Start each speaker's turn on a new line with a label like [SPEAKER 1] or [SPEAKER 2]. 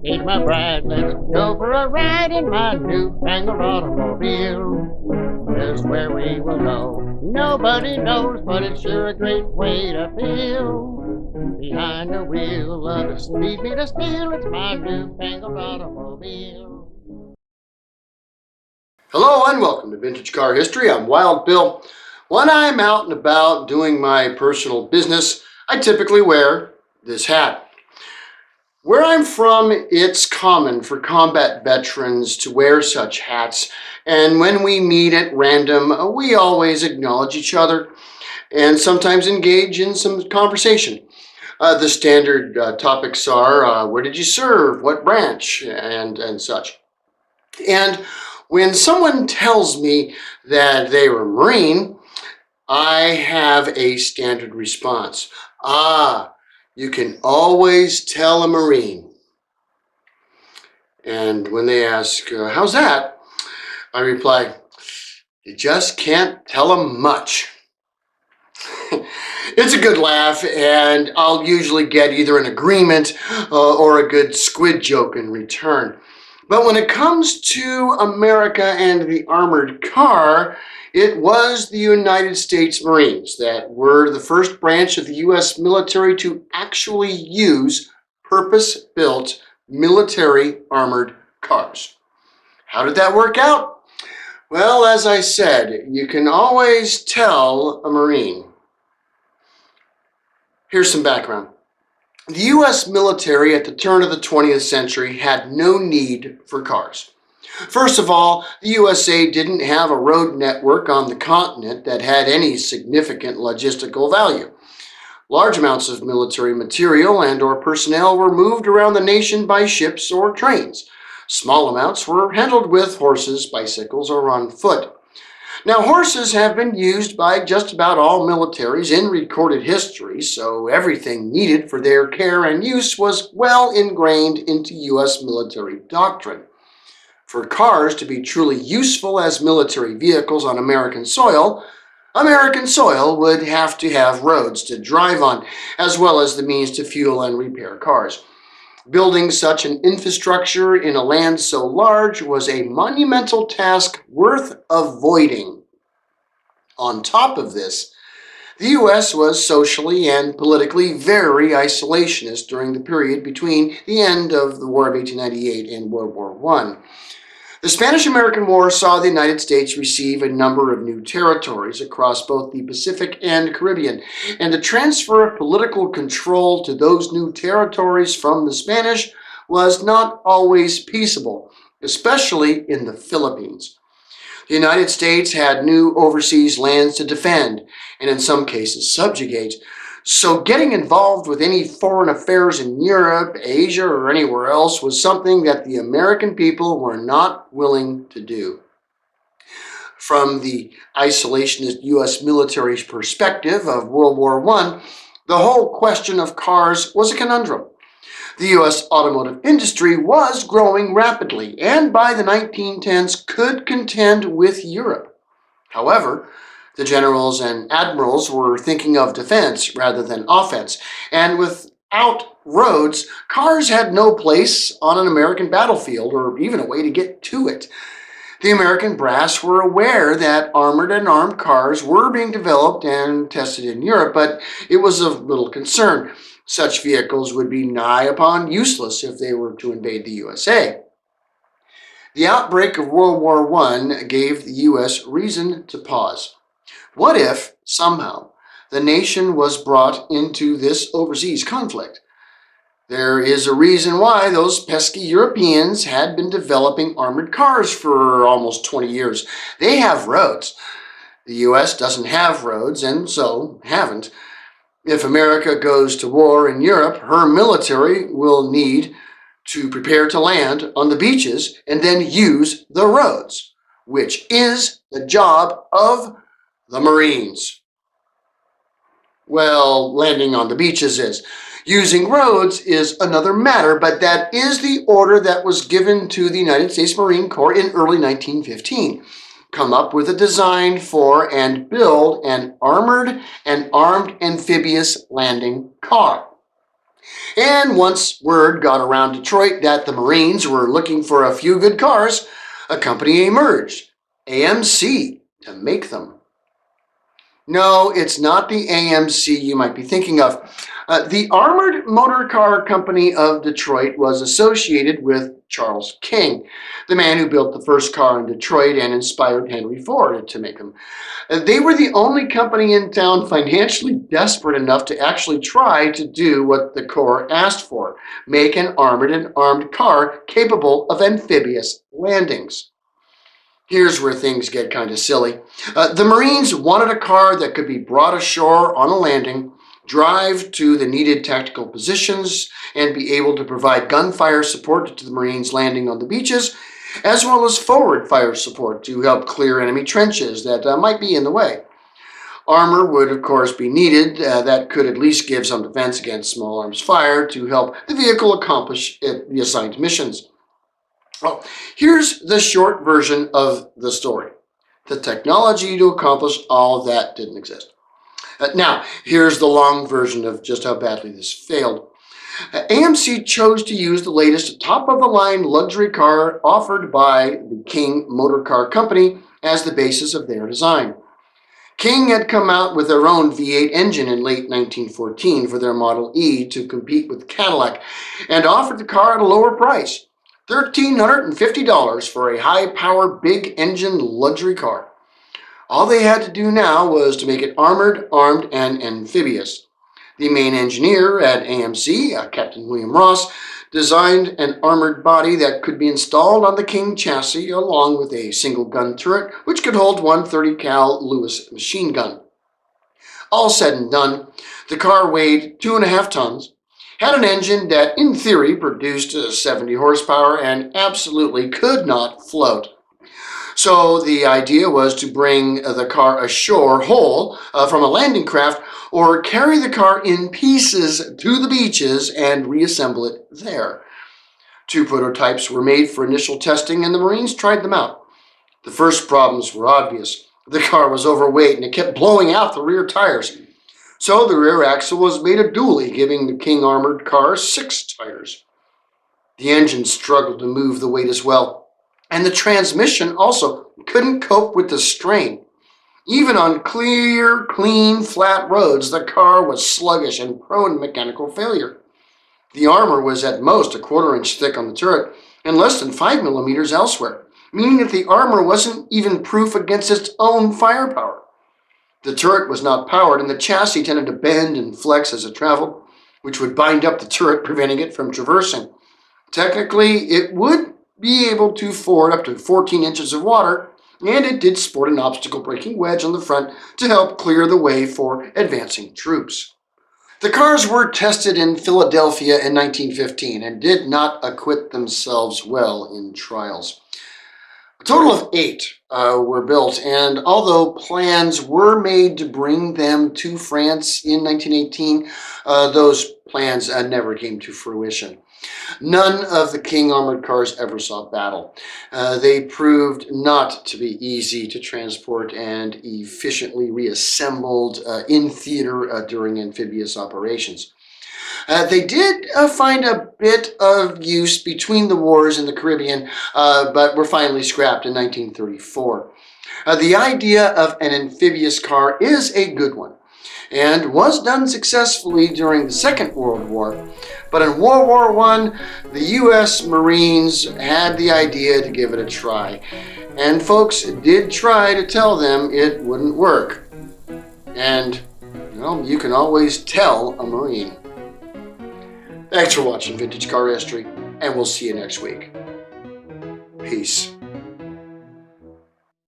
[SPEAKER 1] Meet my bride, let's go for a ride in my newfangled automobile. Here's where we will go. Nobody knows, but it's sure a great way to feel. Behind the wheel of the speed meter steel, it's my newfangled automobile.
[SPEAKER 2] Hello and welcome to Vintage Car History. I'm Wild Bill. When I'm out and about doing my personal business, I typically wear this hat. Where I'm from, it's common for combat veterans to wear such hats, and when we meet at random, we always acknowledge each other and sometimes engage in some conversation. The standard topics are where did you serve, what branch, and such. And when someone tells me that they were a Marine, I have a standard response. You can always tell a Marine. And when they ask, how's that? I reply, you just can't tell them much. It's a good laugh, and I'll usually get either an agreement or a good squid joke in return. But when it comes to America and the armored car, it was the United States Marines that were the first branch of the U.S. military to actually use purpose-built military armored cars. How did that work out? Well, as I said, you can always tell a Marine. Here's some background. The U.S. military at the turn of the 20th century had no need for cars. First of all, the USA didn't have a road network on the continent that had any significant logistical value. Large amounts of military material and/or personnel were moved around the nation by ships or trains. Small amounts were handled with horses, bicycles, or on foot. Now, horses have been used by just about all militaries in recorded history, so everything needed for their care and use was well ingrained into U.S. military doctrine. For cars to be truly useful as military vehicles on American soil would have to have roads to drive on, as well as the means to fuel and repair cars. Building such an infrastructure in a land so large was a monumental task worth avoiding. On top of this, the U.S. was socially and politically very isolationist during the period between the end of the War of 1898 and World War I. The Spanish-American War saw the United States receive a number of new territories across both the Pacific and Caribbean, and the transfer of political control to those new territories from the Spanish was not always peaceable, especially in the Philippines. The United States had new overseas lands to defend, and in some cases subjugate, so getting involved with any foreign affairs in Europe, Asia, or anywhere else was something that the American people were not willing to do. From the isolationist U.S. military's perspective of World War I, the whole question of cars was a conundrum. The U.S. automotive industry was growing rapidly, and by the 1910s could contend with Europe. However, the generals and admirals were thinking of defense rather than offense, and without roads, cars had no place on an American battlefield or even a way to get to it. The American brass were aware that armored and armed cars were being developed and tested in Europe, but it was of little concern. Such vehicles would be nigh upon useless if they were to invade the USA. The outbreak of World War I gave the U.S. reason to pause. What if, somehow, the nation was brought into this overseas conflict? There is a reason why those pesky Europeans had been developing armored cars for almost 20 years. They have roads. The U.S. doesn't have roads, and so haven't. If America goes to war in Europe, her military will need to prepare to land on the beaches and then use the roads, which is the job of the Marines. Well, landing on the beaches is. Using roads is another matter, but that is the order that was given to the United States Marine Corps in early 1915. Come up with a design for and build an armored and armed amphibious landing car. And once word got around Detroit that the Marines were looking for a few good cars, a company emerged, AMC, to make them. No, it's not the AMC you might be thinking of. The Armored Motor Car Company of Detroit was associated with Charles King, the man who built the first car in Detroit and inspired Henry Ford to make them. They were the only company in town financially desperate enough to actually try to do what the Corps asked for: make an armored car capable of amphibious landings. Here's where things get kind of silly. The Marines wanted a car that could be brought ashore on a landing, drive to the needed tactical positions, and be able to provide gunfire support to the Marines landing on the beaches, as well as forward fire support to help clear enemy trenches that might be in the way. Armor would, of course, be needed that could at least give some defense against small arms fire to help the vehicle accomplish the assigned missions. Well, here's the short version of the story. The technology to accomplish all of that didn't exist. Now, here's the long version of just how badly this failed. AMC chose to use the latest top-of-the-line luxury car offered by the King Motor Car Company as the basis of their design. King had come out with their own V8 engine in late 1914 for their Model E to compete with Cadillac, and offered the car at a lower price, $1,350 for a high-power, big-engine luxury car. All they had to do now was to make it armored, armed, and amphibious. The main engineer at AMC, Captain William Ross, designed an armored body that could be installed on the King chassis along with a single gun turret which could hold one .30 cal Lewis machine gun. All said and done, the car weighed 2.5 tons, had an engine that in theory produced 70 horsepower, and absolutely could not float. So the idea was to bring the car ashore whole from a landing craft, or carry the car in pieces to the beaches and reassemble it there. 2 prototypes were made for initial testing, and the Marines tried them out. The first problems were obvious. The car was overweight and it kept blowing out the rear tires. So the rear axle was made a dually, giving the King armored car 6 tires. The engine struggled to move the weight as well, and the transmission also couldn't cope with the strain. Even on clear, clean, flat roads, the car was sluggish and prone to mechanical failure. The armor was at most a 1/4 inch thick on the turret and less than 5 millimeters elsewhere, meaning that the armor wasn't even proof against its own firepower. The turret was not powered, and the chassis tended to bend and flex as it traveled, which would bind up the turret, preventing it from traversing. Technically, it would be able to ford up to 14 inches of water, and it did sport an obstacle-breaking wedge on the front to help clear the way for advancing troops. The cars were tested in Philadelphia in 1915 and did not acquit themselves well in trials. A total of 8 were built, and although plans were made to bring them to France in 1918, those plans never came to fruition. None of the King armored cars ever saw battle. They proved not to be easy to transport and efficiently reassembled in theater during amphibious operations. They did find a bit of use between the wars in the Caribbean, but were finally scrapped in 1934. The idea of an amphibious car is a good one, and was done successfully during the Second World War. But in World War I, the U.S. Marines had the idea to give it a try, and folks did try to tell them it wouldn't work. And, well, you can always tell a Marine. Thanks for watching Vintage Car History, and we'll see you next week. Peace.